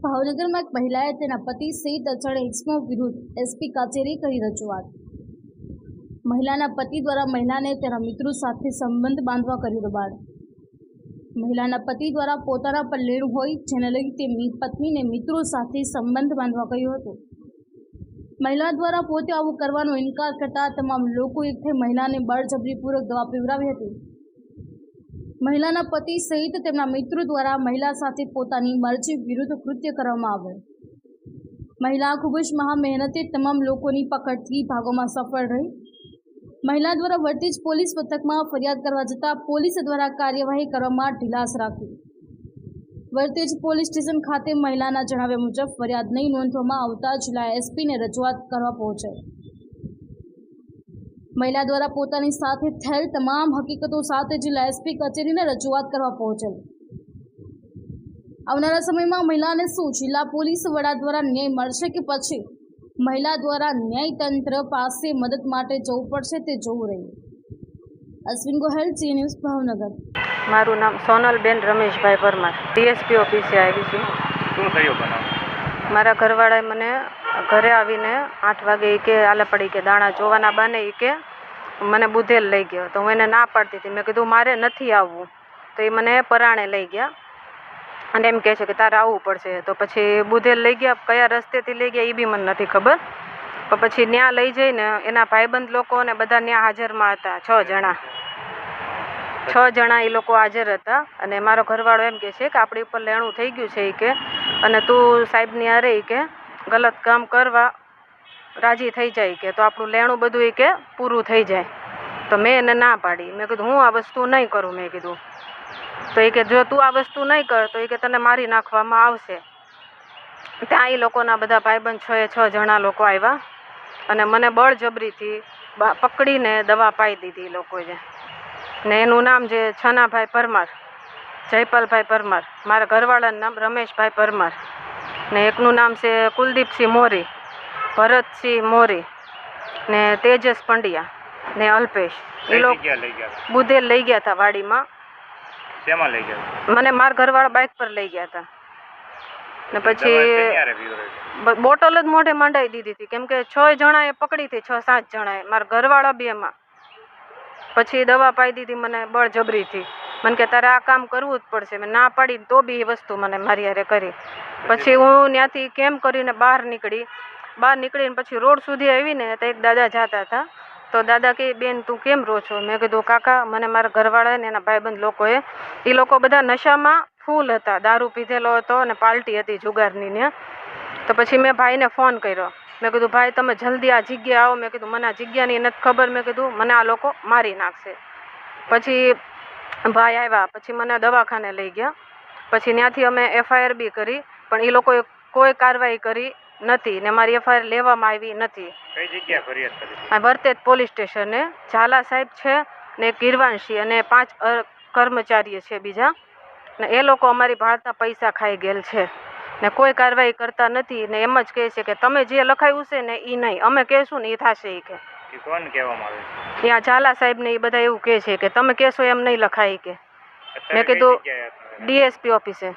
ભાવનગરમાં એક મહિલાએ તેના પતિ સહિત અચળ એક્સનો વિરુદ્ધ એસપી કચેરી કરી રજૂઆત। મહિલાના પતિ દ્વારા મહિલાને તેના મિત્રો સાથે સંબંધ બાંધવા કર્યું દબાણ। મહિલાના પતિ દ્વારા પોતાના પર લેણું હોય જેને લઈ તેમની પત્નીને મિત્રો સાથે સંબંધ બાંધવા કહ્યું હતું। મહિલા દ્વારા પોતે આવું કરવાનો ઇનકાર કરતા તમામ લોકો એકઠે મહિલાને બળજબરીપૂર્વક દવા પીવડાવી હતી। મહિલાના પતિ સહિત તેમના મિત્રો દ્વારા મહિલા સાથે પોતાની મરજી વિરુદ્ધ કૃત્ય કરવામાં આવ્યું। મહિલા ખૂબ જ મહા મહેનતે તમામ લોકોની પકડથી ભાગોમાં સફળ રહી। મહિલા દ્વારા વર્તેજ પોલીસ મથકમાં ફરિયાદ કરવા જતાં પોલીસ દ્વારા કાર્યવાહી કરવામાં ઢીલાસ રાખી। વર્તેજ પોલીસ સ્ટેશન ખાતે મહિલાના જણાવ્યા મુજબ ફરિયાદ નહીં નોંધવામાં આવતા જિલ્લા એસપીને રજૂઆત કરવા પહોંચ્યા। મહિલા દ્વારા પોતાની સાથે થયેલ તમામ હકીકતો સાથે જિલ્લા એસપી કચેરીને રજૂઆત કરવા પહોંચેલ। આવનારા સમયમાં મહિલાને શું જિલ્લા પોલીસ વડા દ્વારા ન્યાય મળશે કે પછી મહિલા દ્વારા ન્યાયતંત્ર પાસે મદદ માટે જવું પડશે તે જોવું રહ્યું। અશ્વિન ગોહેલ, જી ન્યૂઝ, ભાવનગર। મારું નામ સોનલબેન રમેશભાઈ પરમાર, ડીએસપી ઓફિસે આવી છું। શું થયું બનાવ? મારા ઘરવાળાએ મને ઘરે આવીને 8 વાગે કે આલે પડી કે દાણા જોવાના બાને કે મને બુધેલ લઈ ગયો, તો હું એને ના પાડતી હતી। મેં કીધું મારે નથી આવવું, તો એ મને પરાણે લઈ ગયા અને એમ કહે છે કે તારે આવવું પડશે। તો પછી બુધેલ લઈ ગયા, કયા રસ્તેથી લઈ ગયા એ બી મને નથી ખબર। પણ પછી ત્યાં લઈ જઈને એના ભાઈબંધ લોકો અને બધા ત્યાં હાજરમાં હતા, 6 જણા એ લોકો હાજર હતા। અને મારો ઘરવાળો એમ કહે છે કે આપણી ઉપર લેણું થઈ ગયું છે કે, અને તું સાહેબની હારે કે ગલત કામ કરવા રાજી થઈ જાય કે તો આપણું લેણું બધું કે પૂરું થઈ જાય। તો મેં એને ના પાડી। મેં કીધું હું આ વસ્તુ નહીં કરું, મેં કીધું। તો એ કે જો તું આ વસ્તુ નહીં કર તો એ કે તને મારી નાખવામાં આવશે। ત્યાં એ લોકોના બધા ભાઈબંધ 6 જણા લોકો આવ્યા અને મને બળજબરીથી પકડીને દવા પાઈ દીધી એ લોકોએ। ને એનું નામ છે છનાભાઈ પરમાર, જયપાલભાઈ પરમાર, મારા ઘરવાળાનું નામ રમેશભાઈ પરમાર, ને એકનું નામ છે કુલદીપસિંહ મોરી, ભરતસિંહ મોરી, ને તેજસ પંડ્યા, ને અલ્પેશ। એ લોકો બુધેલ લઈ ગયા હતા વાડીમાં। શેમાં લઈ ગયા? મને મારા ઘરવાળા બાઇક પર લઈ ગયા હતા ને પછી બોટલ જ મોઢે માંડાઈ દીધી હતી, કેમ કે 6 જણાએ પકડી હતી, 6-7 જણાએ, મારા ઘરવાળા બી એમાં। પછી દવા પાઈ દીધી મને બળજબરીથી। મને કે તારે આ કામ કરવું જ પડશે। મેં ના પાડી તો બી એ વસ્તુ મને મારી હારે કરી। પછી હું ત્યાંથી કેમ કરીને બહાર નીકળીને પછી રોડ સુધી આવીને તો એક દાદા જતા હતા। તો દાદા કહે બેન તું કેમ રો છો? મેં કીધું કાકા મને મારા ઘરવાળા ને એના ભાઈબંધ લોકોએ, એ લોકો બધા નશામાં ફૂલ હતા, દારૂ પીધેલો હતો અને પાર્ટી હતી જુગારની ને। તો પછી મેં ભાઈને ફોન કર્યો, મેં કીધું ભાઈ તમે જલ્દી આ જગ્યાએ આવો। મેં કીધું મને આ જગ્યાની નથી ખબર, મેં કીધું મને આ લોકો મારી નાખશે। પછી ભાઈ આવ્યા, પછી મને દવાખાને લઈ ગયા। પછી ત્યાંથી અમે FIR બી કરી, પણ એ લોકોએ કોઈ કાર્યવાહી કરી નથી ને મારી FIR લેવામાં આવી નથી। કઈ જગ્યાએ ફરિયાદ કરી? વર્તેજ પોલીસ સ્ટેશને ઝાલા સાહેબ છે ને કિરવાનસિંહ અને 5 કર્મચારીઓ છે બીજા, ને એ લોકો અમારી ભાડના પૈસા ખાઈ ગયેલ છે ને કોઈ કાર્યવાહી કરતા નથી ને એમ જ કહે છે કે તમે જે લખાયું છે ને એ નહીં, અમે કહેશું ને એ થશે એ કે। કોણ કહેવામાં આવે? ત્યાં ઝાલા સાહેબ ને એ બધા એવું કહે છે કે તમે કહેશો એમ નહીં લખાય કે। મેં કીધું DSP ઓફિસે।